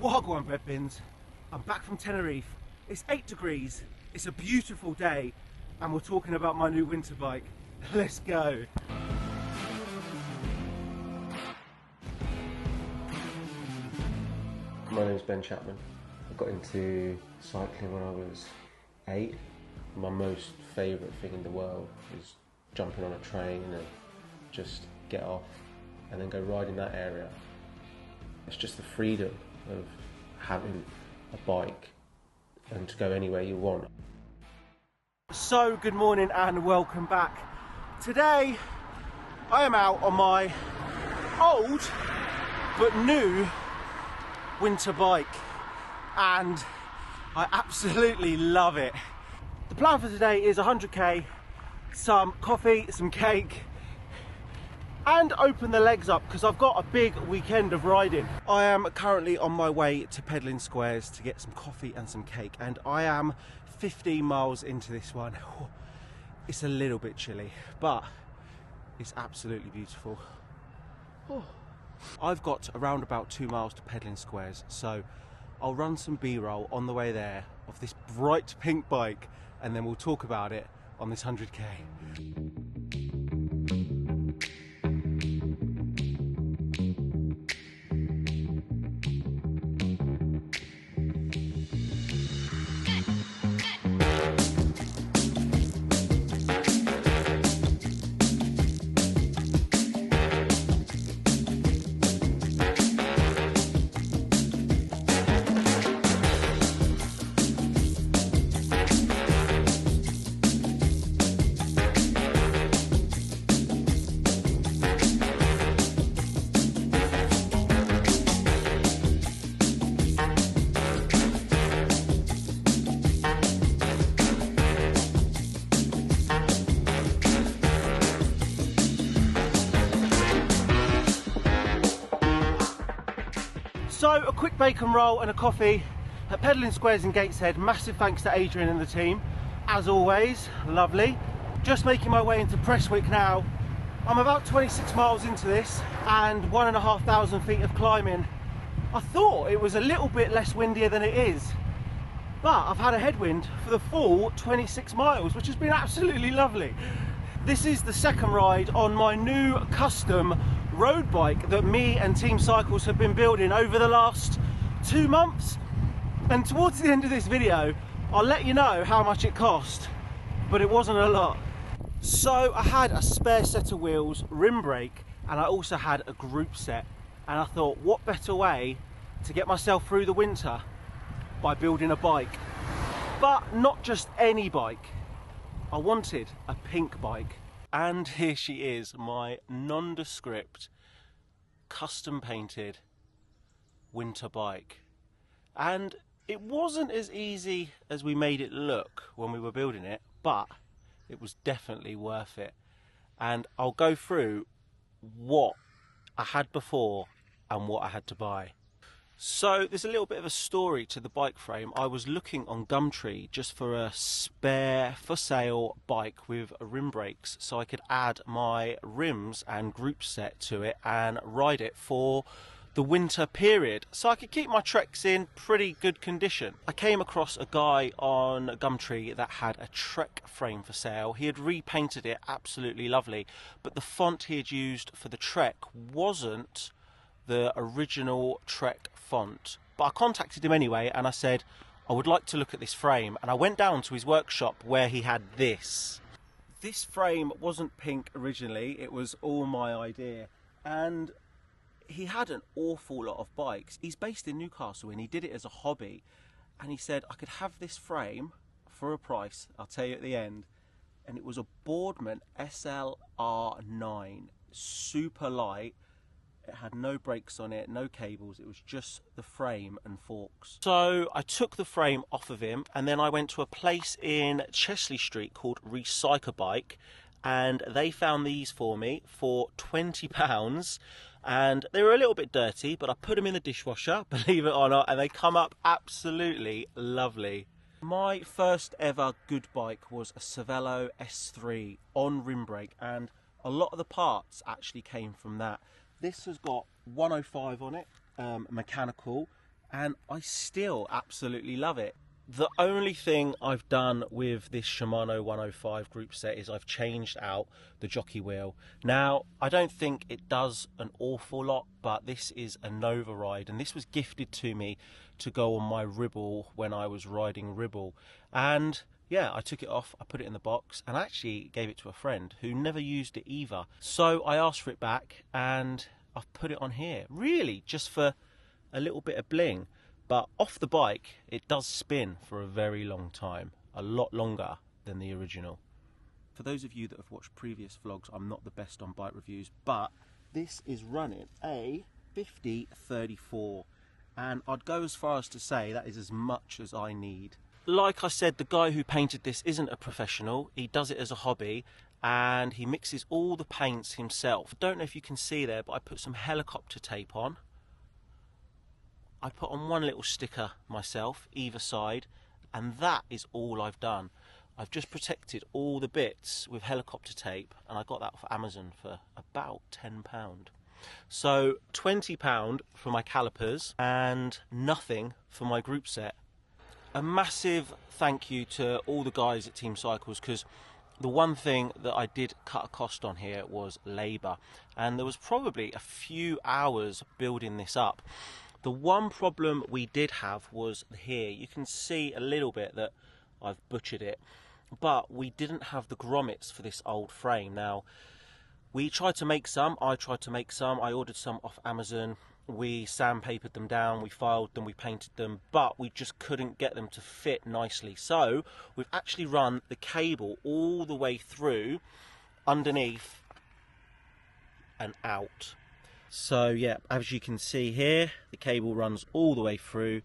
Wagwan bread bins. I'm back from Tenerife. It's 8 degrees. It's a beautiful day, and we're talking about my new winter bike. Let's go. My name's Ben Chapman. I got into cycling when I was 8. My most favourite thing in the world is jumping on a train and just get off and then go ride in that area. It's just the freedom of having a bike and to go anywhere you want. So good morning and welcome back. Today I am out on my old but new winter bike and I absolutely love it. The plan for today is 100k, some coffee, some cake, and open the legs up because I've got a big weekend of riding. I am currently on my way to Peddling Squares to get some coffee and some cake, and I am 15 miles into this one. It's a little bit chilly, but it's absolutely beautiful. I've got around about 2 miles to Peddling Squares, so I'll run some B-roll on the way there of this bright pink bike, and then we'll talk about it on this 100k. So a quick bacon roll and a coffee at Peddling Squares in Gateshead. Massive thanks to Adrian and the team, as always, lovely. Just making my way into Prestwick now. I'm about 26 miles into this and 1,500 feet of climbing. I thought it was a little bit less windier than it is, but I've had a headwind for the full 26 miles, which has been absolutely lovely. This is the second ride on my new custom road bike that me and Team Cycles have been building over the last 2 months, and towards the end of this video I'll let you know how much it cost, but it wasn't a lot. So I had a spare set of wheels, rim brake, and I also had a group set, and I thought what better way to get myself through the winter by building a bike. But not just any bike, I wanted a pink bike. And here she is, my nondescript, custom painted winter bike. And it wasn't as easy as we made it look when we were building it, but it was definitely worth it. And I'll go through what I had before and what I had to buy. So there's a little bit of a story to the bike frame. I was looking on Gumtree just for a spare for sale bike with rim brakes so I could add my rims and group set to it and ride it for the winter period so I could keep my Treks in pretty good condition. I came across a guy on Gumtree that had a Trek frame for sale. He had repainted it absolutely lovely, but the font he had used for the Trek wasn't the original Trek font. But I contacted him anyway and I said I would like to look at this frame, and I went down to his workshop where he had this. This frame wasn't pink originally, it was all my idea, and he had an awful lot of bikes. He's based in Newcastle and he did it as a hobby, and he said I could have this frame for a price, I'll tell you at the end, and it was a Boardman SLR9, super light. It had no brakes on it, no cables, it was just the frame and forks. So I took the frame off of him and then I went to a place in Chesley Street called Recycle Bike, and they found these for me for £20, and they were a little bit dirty, but I put them in the dishwasher, believe it or not, and they come up absolutely lovely. My first ever good bike was a Cervelo S3 on rim brake, and a lot of the parts actually came from that. This has got 105 on it, mechanical, and I still absolutely love it. The only thing I've done with this Shimano 105 group set is I've changed out the jockey wheel. Now, I don't think it does an awful lot, but this is a Nova ride, and this was gifted to me to go on my Ribble when I was riding Ribble. And yeah, I took it off, I put it in the box, and I actually gave it to a friend who never used it either. So I asked for it back, and I've put it on here, really just for a little bit of bling. But off the bike, it does spin for a very long time, a lot longer than the original. For those of you that have watched previous vlogs, I'm not the best on bike reviews, but this is running a 50-34, and I'd go as far as to say that is as much as I need. Like I said, the guy who painted this isn't a professional, he does it as a hobby, and he mixes all the paints himself. I don't know if you can see there, but I put some helicopter tape on. I put on one little sticker myself, either side, and that is all I've done. I've just protected all the bits with helicopter tape, and I got that off Amazon for about £10. So £20 for my calipers and nothing for my group set. A massive thank you to all the guys at Team Cycles, because the one thing that I did cut a cost on here was labour, and there was probably a few hours building this up. The one problem we did have was here. You can see a little bit that I've butchered it, but we didn't have the grommets for this old frame. Now, we tried to make some, I tried to make some, I ordered some off Amazon, we sandpapered them down, we filed them, we painted them, but we just couldn't get them to fit nicely. So we've actually run the cable all the way through, underneath and out. So yeah, as you can see here, the cable runs all the way through,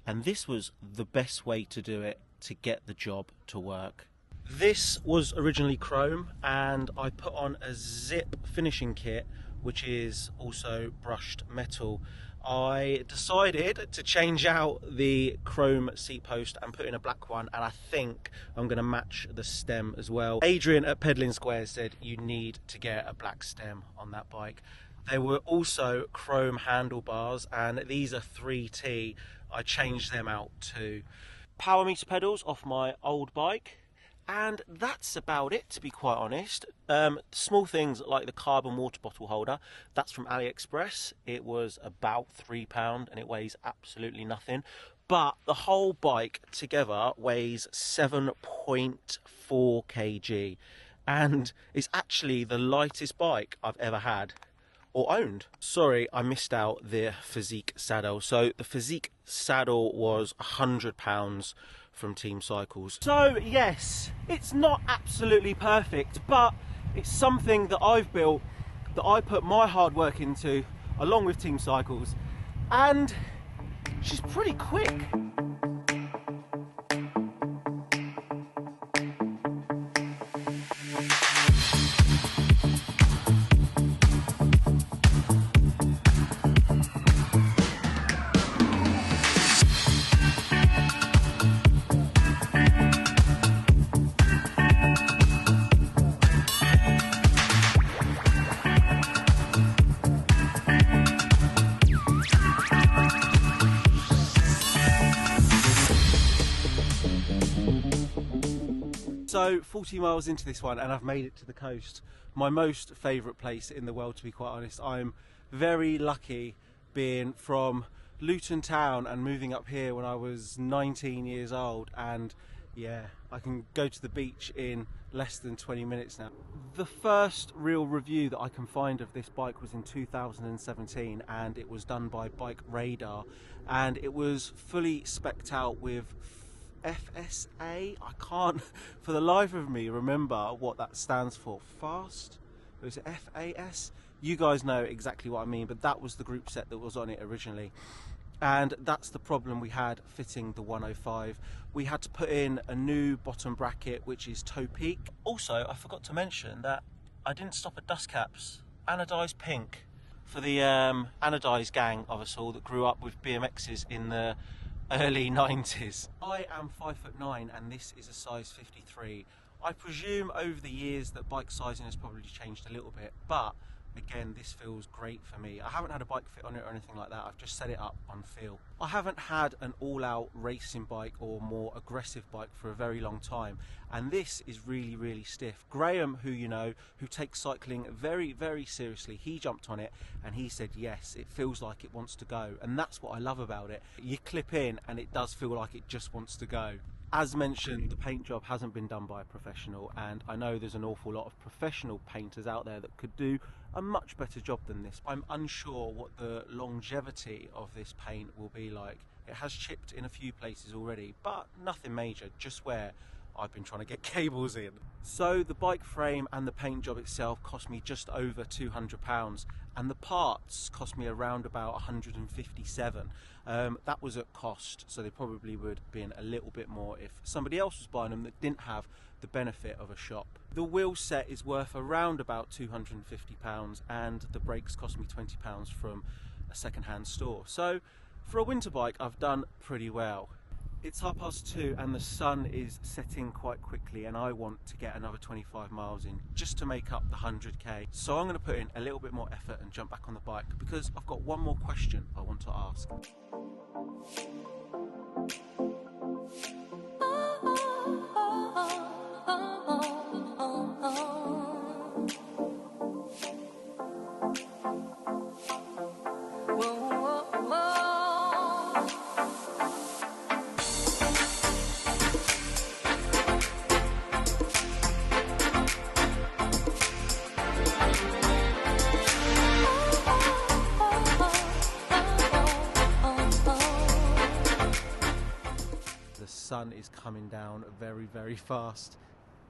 and this was the best way to do it to get the job to work. This was originally chrome, and I put on a zip finishing kit, which is also brushed metal. I decided to change out the chrome seat post and put in a black one, and I think I'm going to match the stem as well. Adrian at Pedaling Squares said you need to get a black stem on that bike. There were also chrome handlebars, and these are 3T. I changed them out too. Power meter pedals off my old bike, and that's about it, to be quite honest. Small things like the carbon water bottle holder, that's from AliExpress. It was about £3 and it weighs absolutely nothing. But the whole bike together weighs 7.4 kg, and it's actually the lightest bike I've ever had or owned. Sorry, I missed out the Physique saddle. So the Physique saddle was £100 from Team Cycles. So yes, it's not absolutely perfect, but it's something that I've built, that I put my hard work into, along with Team Cycles, and she's pretty quick. So 40 miles into this one and I've made it to the coast. My most favourite place in the world, to be quite honest. I'm very lucky being from Luton Town and moving up here when I was 19 years old, and yeah, I can go to the beach in less than 20 minutes now. The first real review that I can find of this bike was in 2017, and it was done by Bike Radar, and it was fully spec'd out with FSA. I can't for the life of me remember what that stands for. Fast? Was it FAS? You guys know exactly what I mean, but that was the group set that was on it originally. And that's the problem we had fitting the 105. We had to put in a new bottom bracket, which is toe peak. Also, I forgot to mention that I didn't stop at dust caps. Anodised pink for the anodised gang of us all that grew up with BMXs in the early 90s. I am 5'9" and this is a size 53. I presume over the years that bike sizing has probably changed a little bit, but again, this feels great for me. I haven't had a bike fit on it or anything like that. I've just set it up on feel. I haven't had an all-out racing bike or more aggressive bike for a very long time, and this is really stiff. Graham, who you know, who takes cycling very seriously, he jumped on it and he said yes, it feels like it wants to go, and that's what I love about it. You clip in and it does feel like it just wants to go. As mentioned, the paint job hasn't been done by a professional, and I know there's an awful lot of professional painters out there that could do a much better job than this. I'm unsure what the longevity of this paint will be like. It has chipped in a few places already, but nothing major, just where I've been trying to get cables in. So the bike frame and the paint job itself cost me just over £200, and the parts cost me around about 157. That was at cost, so they probably would have been a little bit more if somebody else was buying them that didn't have the benefit of a shop. The wheel set is worth around about £250, and the brakes cost me £20 from a second-hand store. So for a winter bike, I've done pretty well. It's 2:30 and the sun is setting quite quickly, and I want to get another 25 miles in just to make up the 100k. So I'm going to put in a little bit more effort and jump back on the bike, because I've got one more question I want to ask. The sun is coming down very fast,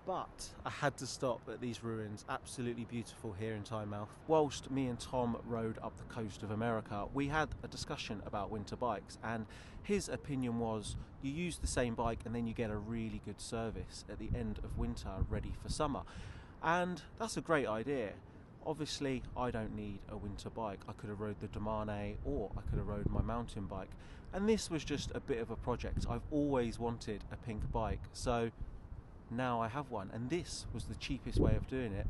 but I had to stop at these ruins. Absolutely beautiful here in Tynemouth. Whilst me and Tom rode up the coast of America, we had a discussion about winter bikes, and his opinion was you use the same bike and then you get a really good service at the end of winter ready for summer, and that's a great idea. Obviously, I don't need a winter bike. I could have rode the Domane, or I could have rode my mountain bike. And this was just a bit of a project. I've always wanted a pink bike, so now I have one. And this was the cheapest way of doing it.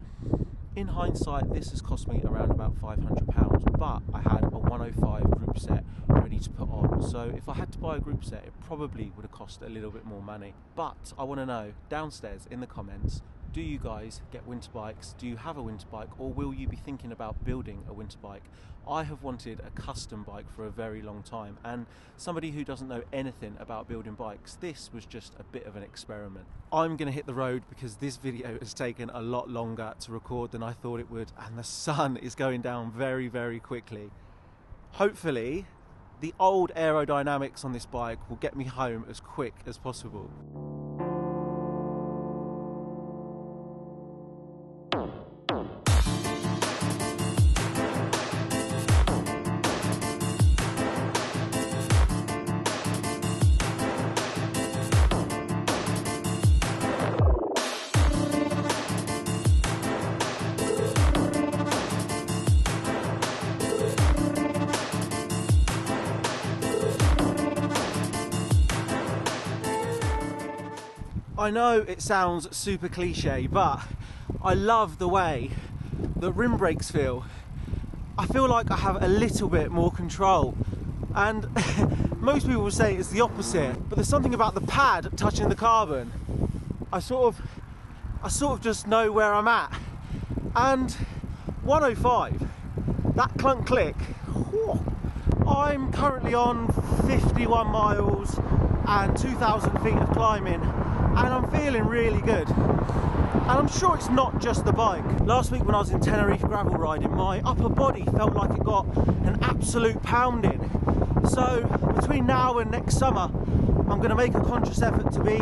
In hindsight, this has cost me around about £500, but I had a 105 group set ready to put on. So if I had to buy a group set, it probably would have cost a little bit more money. But I want to know, downstairs in the comments, do you guys get winter bikes? Do you have a winter bike, or will you be thinking about building a winter bike? I have wanted a custom bike for a very long time, and somebody who doesn't know anything about building bikes, this was just a bit of an experiment. I'm going to hit the road because this video has taken a lot longer to record than I thought it would, and the sun is going down very quickly. Hopefully, the old aerodynamics on this bike will get me home as quick as possible. I know it sounds super cliche, but I love the way that rim brakes feel. I feel like I have a little bit more control, and most people will say it's the opposite, but there's something about the pad touching the carbon. I sort of just know where I'm at. And 105, that clunk click, whew, I'm currently on 51 miles and 2,000 feet of climbing, and I'm feeling really good. And I'm sure it's not just the bike. Last week when I was in Tenerife gravel riding, my upper body felt like it got an absolute pounding. So between now and next summer, I'm going to make a conscious effort to be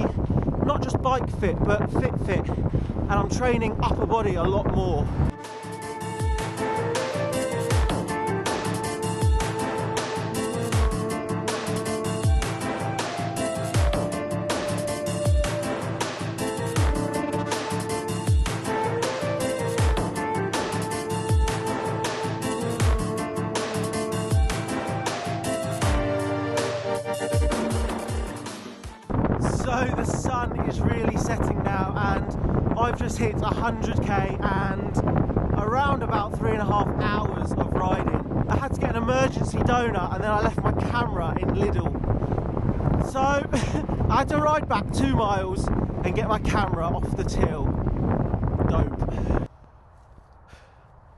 not just bike fit, but fit. And I'm training upper body a lot more. So the sun is really setting now, and I've just hit 100k and around about 3.5 hours of riding. I had to get an emergency donut and then I left my camera in Lidl. So I had to ride back 2 miles and get my camera off the till. Dope.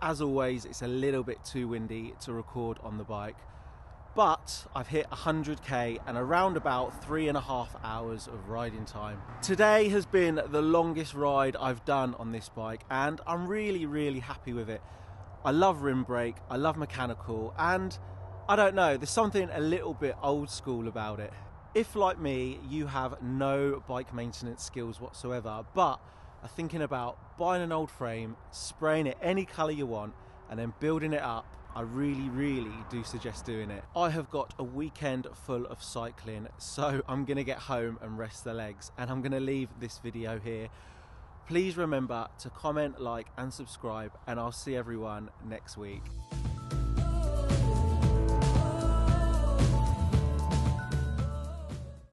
As always, it's a little bit too windy to record on the bike, but I've hit 100k and around about 3.5 hours of riding time. Today has been the longest ride I've done on this bike and I'm really happy with it. I love rim brake, I love mechanical, and I don't know, there's something a little bit old school about it. If, like me, you have no bike maintenance skills whatsoever, but are thinking about buying an old frame, spraying it any colour you want, and then building it up, I really do suggest doing it. I have got a weekend full of cycling, so I'm going to get home and rest the legs, and I'm going to leave this video here. Please remember to comment, like and subscribe, and I'll see everyone next week.